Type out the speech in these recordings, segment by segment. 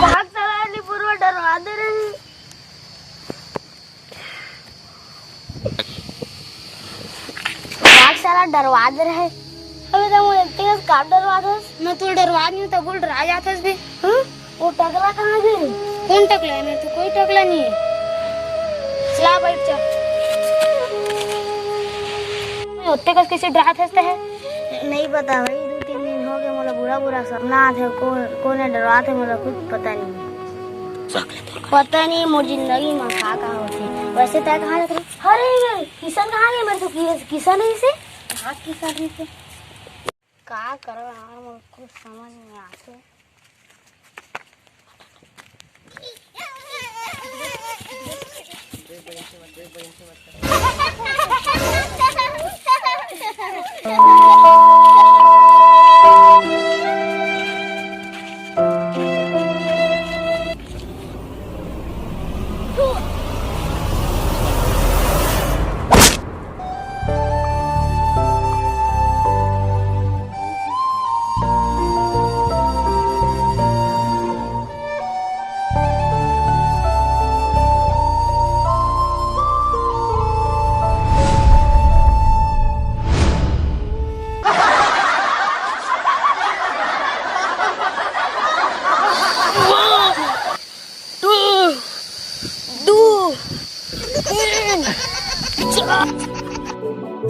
भाग चला पूर्व डरवा दे रही। भाग साला डरवा दे रहे। अबे तो मुझे तेज का डरवा दे। मैं तो डरवा नहीं तो बोल रहा जाता है बे। हां वो टकला कहां गई? कौन टकला है? मैं तो कोई टकला नहीं है। चला बैठ जा। मैं उत्ते कस किसी डरात हंसते है? नहीं पता भाई, 2-3 दिन हो गए मोला बुरा सपना आते है। कौन है डरवाते मोला कुछ पता नहीं। पता नहीं मोर जिंदगी में का होती। वैसे तय कहाँ लग रही? अरे किशन कहाँ गए? मेरे तो किशन है इसे कहाँ किशन रही थे का करो यार, मुझे कुछ समझ नहीं आते।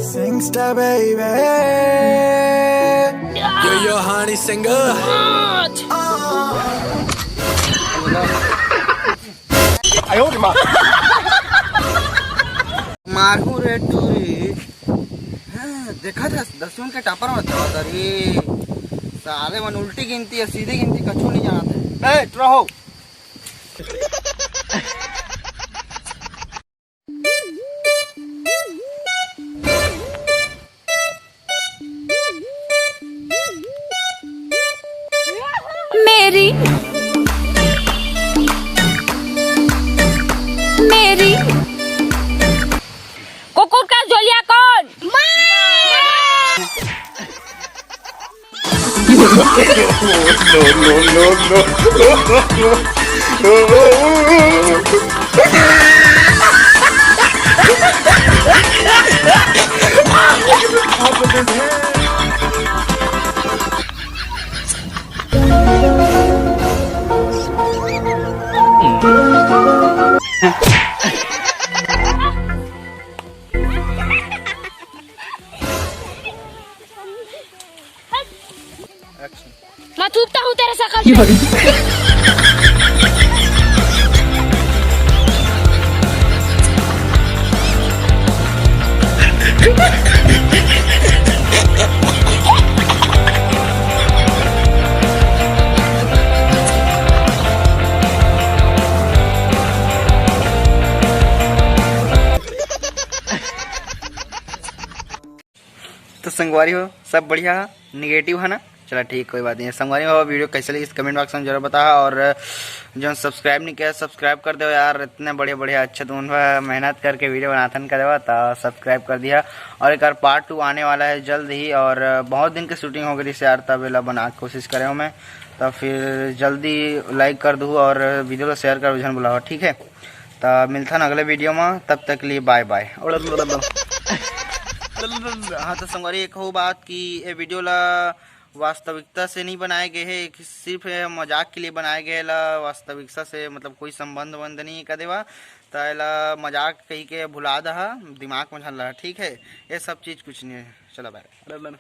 Singster baby, you're your honey singer. आयो रे माँ। मारू रे टूरी। देखा था 10 के टापर में था तरी साले मन उल्टी गिनती है सीधी गिनती कछु नहीं जानते। ए रहो मेरी कुकुर का जोलिया कौन? मैं थूकता हूँ तेरे शकल पे। तो संगवारी हो सब बढ़िया निगेटिव है ना। चला ठीक कोई बात नहीं है। संगवारी हो वीडियो कैसे लगी इस कमेंट बॉक्स में जरूर बता। और जो सब्सक्राइब नहीं किया सब्सक्राइब कर दो यार। इतने बढ़िया अच्छा तुम मेहनत करके वीडियो बनाथन कर देवा तो सब्सक्राइब कर दिया। और एक बार पार्ट 2 आने वाला है जल्द ही। और बहुत दिन की शूटिंग हो गई थी यार, तब वेला बना कोशिश करे हूँ मैं। तो फिर जल्दी लाइक कर दूँ और वीडियो को शेयर कर बुझन बुलाओ ठीक है। तो मिलता ना अगले वीडियो में, तब तक लिए बाय बाय। हाँ तो संगवारी एक हो बात कि ये वीडियो ला वास्तविकता से नहीं बनाए गए हैं, सिर्फ मजाक के लिए बनाए गए ला। वास्तविकता से मतलब कोई संबंध वंध नहीं कर देवा। तो एला मजाक कही के भुला दहा दिमाग में झल रहा ठीक है। ये सब चीज़ कुछ नहीं है। चलो बाय।